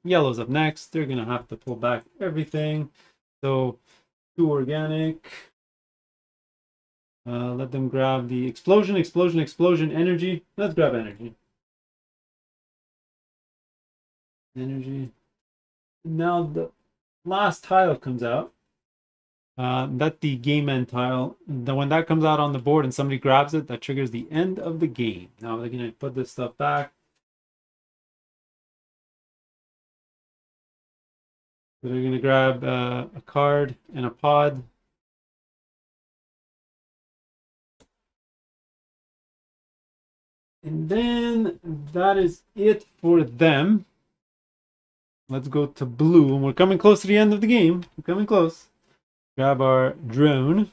Yellow's up next. They're gonna have to pull back everything. So 2 organic. Let them grab the explosion energy. Let's grab energy. Energy. Now the last tile comes out. That's the game end tile. When that comes out on the board and somebody grabs it, that triggers the end of the game. Now they're gonna put this stuff back. So they're gonna grab a card and a pod. And then that is it for them. Let's go to blue. And we're coming close to the end of the game. We're coming close. Grab our drone.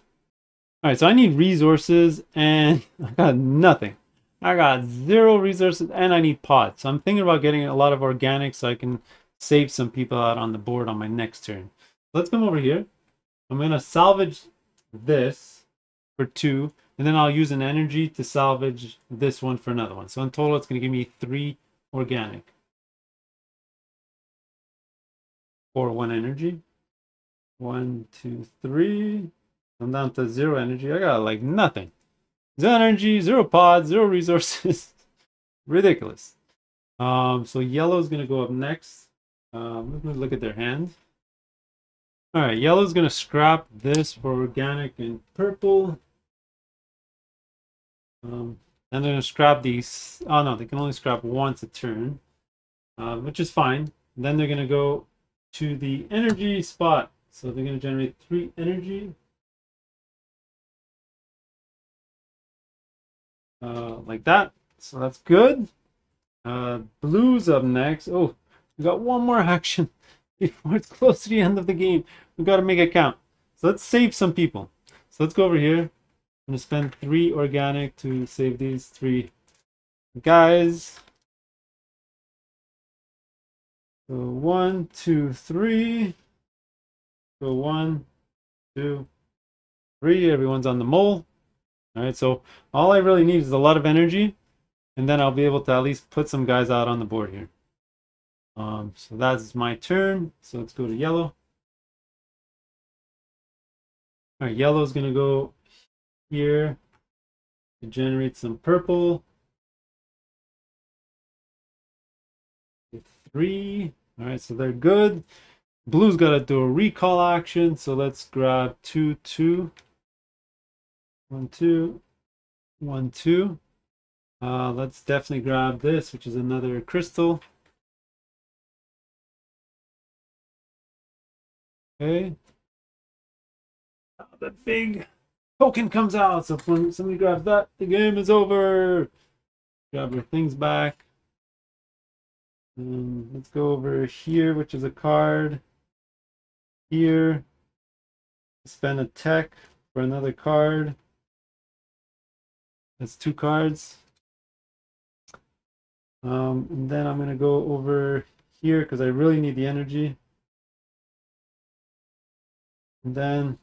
All right, so I need resources and I got nothing. I got 0 resources and I need pods. So I'm thinking about getting a lot of organic so I can save some people out on the board on my next turn. Let's come over here. I'm going to salvage this for 2. And then I'll use an energy to salvage this one for another one. So in total, it's going to give me 3 organic. For 1 energy. 1, 2, 3. I'm down to 0 energy. I got like nothing. 0 energy, 0 pods, 0 resources. Ridiculous. So yellow's going to go up next. Let me look at their hand. All right, yellow's going to scrap this for organic and purple. And they're going to scrap these. Oh no, they can only scrap once a turn, which is fine. Then they're going to go to the energy spot. So they're going to generate 3 energy. Like that. So that's good. Blue's up next. Oh, we got one more action before it's close to the end of the game. We've got to make it count. So let's save some people. So let's go over here. I'm going to spend 3 organic to save these 3 guys. So 1, 2, 3. So 1, 2, 3. Everyone's on the mole. All right, so all I really need is a lot of energy, and then I'll be able to at least put some guys out on the board here. So that's my turn. So let's go to yellow. All right, yellow is going to go here to generate some purple. 3. All right, so they're good. Blue's got to do a recall action, so let's grab 2, 2. 1, 2. 1, 2. Let's definitely grab this, which is another crystal. Okay. The big token comes out. So when somebody grabs that, the game is over. Grab your things back. Let's go over here, which is a card. Here. Spend a tech for another card. That's 2 cards. And then I'm going to go over here because I really need the energy. And then,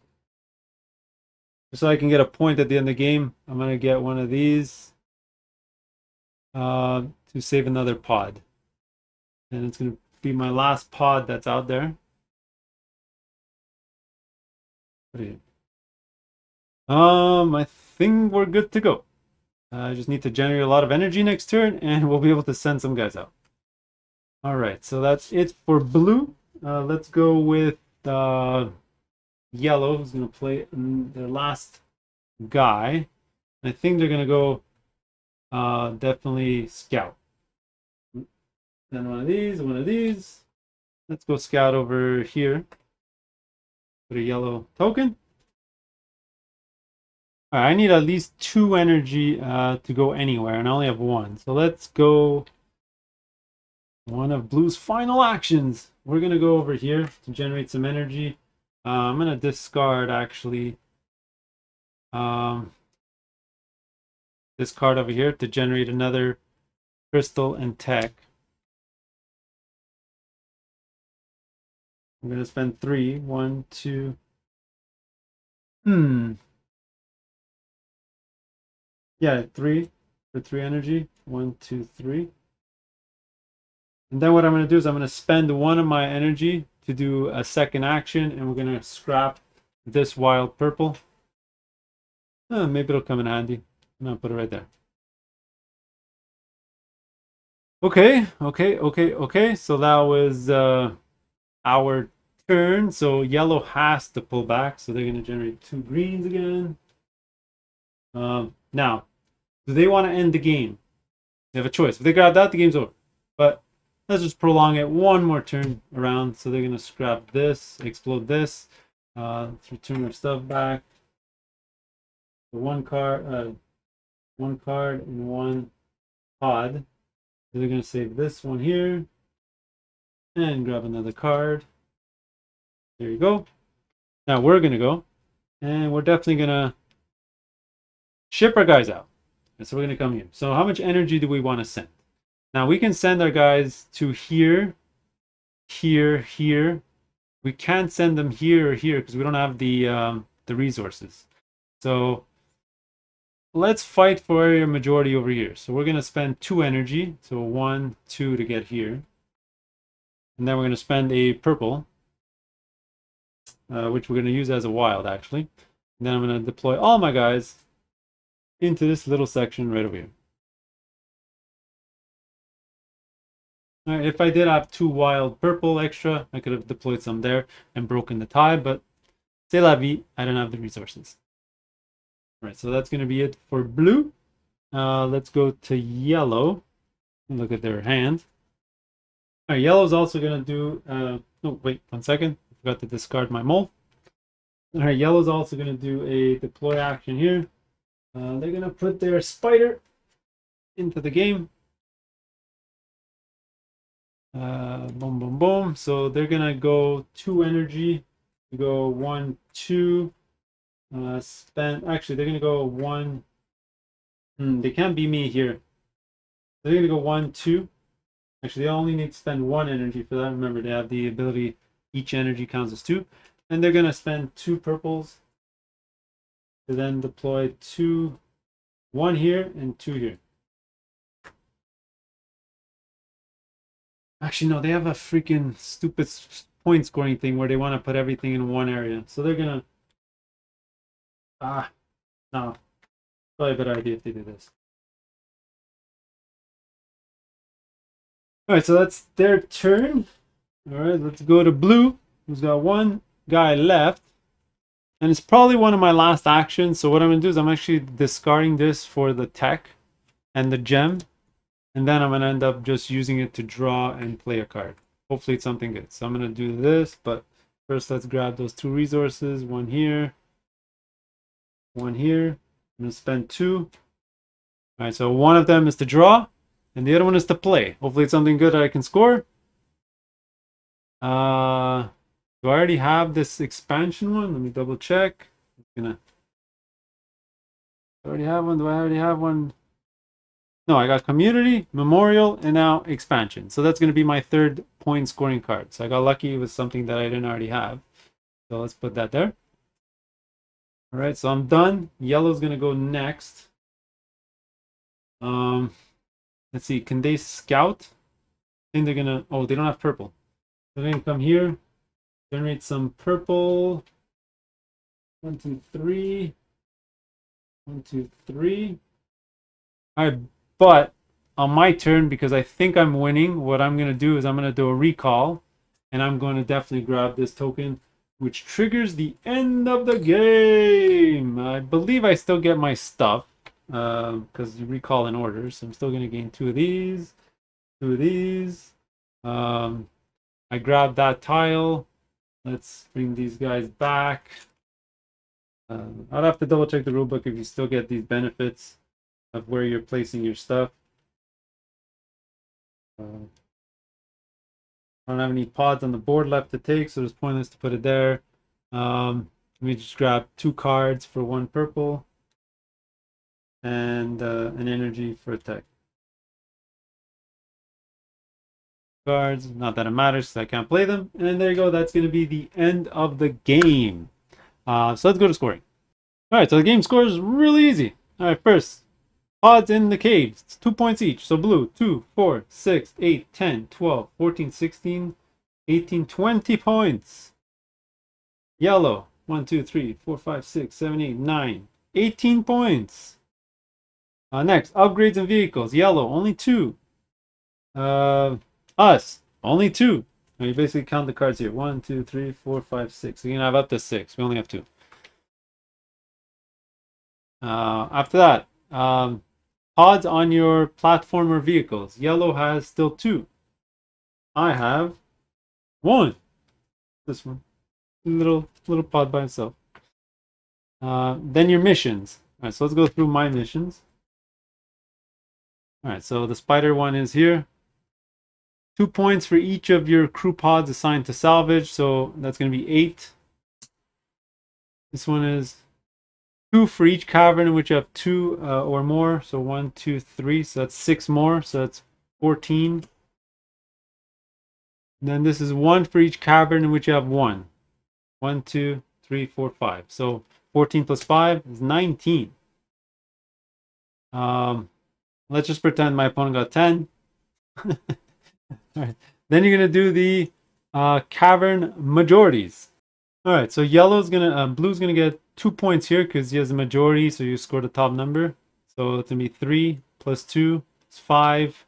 just so I can get a point at the end of the game, I'm going to get one of these to save another pod. And it's going to be my last pod that's out there. I think we're good to go. I just need to generate a lot of energy next turn, and we'll be able to send some guys out. All right, so that's it for blue. Let's go with yellow, who's going to play their last guy. I think they're going to go definitely scout. Then one of these, one of these. Let's go scout over here. Put a yellow token. All right, I need at least 2 energy to go anywhere, and I only have 1. So let's go one of blue's final actions. We're going to go over here to generate some energy. I'm going to discard, actually, this card over here to generate another crystal and tech. I'm going to spend 3. 1, 2. Yeah, 3 for 3 energy. 1, 2, 3. And then what I'm going to do is I'm going to spend 1 of my energy to do a second action, and we're going to scrap this wild purple. Maybe it'll come in handy. I'm going to put it right there. Okay. So that was our turn. So yellow has to pull back, so they're going to generate 2 greens again. Now, do they want to end the game? They have a choice. If they grab that, the game's over. But let's just prolong it one more turn around. So they're going to scrap this, explode this, let's return our stuff back. So one card and 1 pod. So they're going to save this one here and grab another card. There you go. Now we're going to go, and we're definitely going to ship our guys out. And so we're going to come here. So how much energy do we want to send? Now we can send our guys to here, here, here. We can't send them here or here because we don't have the resources. So let's fight for area majority over here. So we're going to spend 2 energy. So 1, 2 to get here. And then we're going to spend a purple, which we're going to use as a wild, actually. And then I'm going to deploy all my guys into this little section right over here. All right, if I did have 2 wild purple extra, I could have deployed some there and broken the tie, but c'est la vie, I don't have the resources. All right, so that's going to be it for blue. Let's go to yellow. Look at their hand. All right, yellow's also going to do... oh, wait, 1 second. I forgot to discard my mole. All right, yellow's also going to do a deploy action here. They're going to put their spider into the game. Boom, boom, boom. So they're going to go 2 energy. Go 1, 2. Actually, they're going to go 1. They can't be me here. They're going to go 1, 2. Actually, they only need to spend 1 energy for that. Remember, they have the ability, each energy counts as 2. And they're going to spend 2 purples to then deploy 2, 1 here and 2 here. Actually, no, they have a freaking stupid point scoring thing where they want to put everything in one area. So they're going to... no. Probably a better idea if they do this. Alright, so that's their turn. Alright, let's go to blue, who's got 1 guy left. And it's probably one of my last actions. So what I'm going to do is I'm actually discarding this for the tech and the gem. And then I'm going to end up just using it to draw and play a card. Hopefully it's something good. So I'm going to do this, but first let's grab those 2 resources. 1 here. 1 here. I'm going to spend 2. Alright, so one of them is to draw. And the other one is to play. Hopefully it's something good that I can score. Do I already have this expansion one? Let me double check. Do I already have one? Do I already have one? No, I got community, memorial, and now expansion. So that's going to be my 3rd point scoring card. So I got lucky with something that I didn't already have. So let's put that there. All right, so I'm done. Yellow's going to go next. Let's see. Can they scout? I think they're going to... Oh, they don't have purple. They're going to come here. Generate some purple. 1, 2, 3. 1, 2, 3. All right, but on my turn, because I think I'm winning, what I'm going to do is I'm going to do a recall, and I'm going to definitely grab this token, which triggers the end of the game. I believe I still get my stuff, because you recall in order, so I'm still going to gain 2 of these, 2 of these. I grabbed that tile. Let's bring these guys back. I'll have to double check the rulebook if you still get these benefits of where you're placing your stuff. I don't have any pods on the board left to take, so it's pointless to put it there. Let me just grab 2 cards for 1 purple and an energy for a tech. Cards, not that it matters because I can't play them. And there you go, that's going to be the end of the game. So let's go to scoring. Alright, so the game score is really easy. Alright, first, pods in the caves. It's 2 points each. So blue, 2, 4, 6, 8, 10, 12, 14, 16, 18, 20 points. Yellow, 1, 2, 3, 4, 5, 6, 7, 8, 9, 18 points. Next, upgrades and vehicles. Yellow, only 2. Us, only 2. Now you basically count the cards here. 1, 2, 3, 4, 5, 6. So you can have up to 6. We only have 2. After that, pods on your platform or vehicles. Yellow has still 2. I have 1. This one. Little pod by itself. Then your missions. Alright, so let's go through my missions. Alright, so the spider one is here. 2 points for each of your crew pods assigned to salvage, so that's going to be 8. This one is 2 for each cavern in which you have 2 or more, so 1, 2, 3, so that's 6 more, so that's 14. And then this is 1 for each cavern in which you have 1. 1, 2, 3, 4, 5. So 14 plus 5 is 19. Let's just pretend my opponent got 10. Alright, then you're gonna do the cavern majorities. Alright, so blue's gonna get 2 points here because he has a majority, so you score the top number. So it's gonna be 3 plus 2 is 5,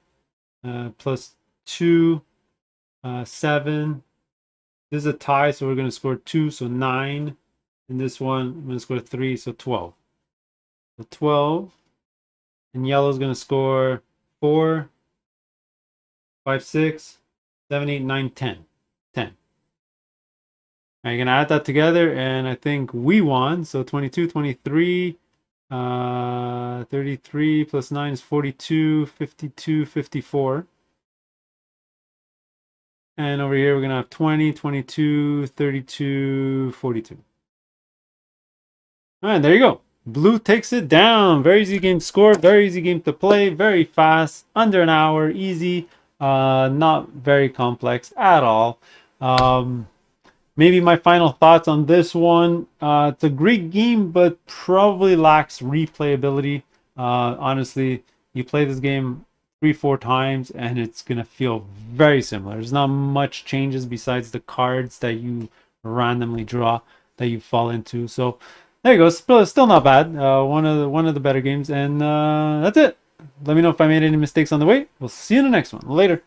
plus 2, 7. This is a tie, so we're gonna score 2, so 9. And this one, I'm gonna score 3, so 12. So 12. And yellow's gonna score 4, 5, 6, 7, 8, 9, 10. 10. Now you're going to add that together, and I think we won. So 22, 23, 33 plus 9 is 42, 52, 54. And over here, we're going to have 20, 22, 32, 42. All right, there you go. Blue takes it down. Very easy game to score. Very easy game to play. Very fast. Under an hour. Easy. Not very complex at all. Maybe my final thoughts on this one. It's a great game, but probably lacks replayability. Honestly, you play this game 3-4 times and it's gonna feel very similar. There's not much changes besides the cards that you randomly draw that you fall into. So there you go. Still not bad. One of the better games, and that's it. Let me know if I made any mistakes on the way. We'll see you in the next one. Later.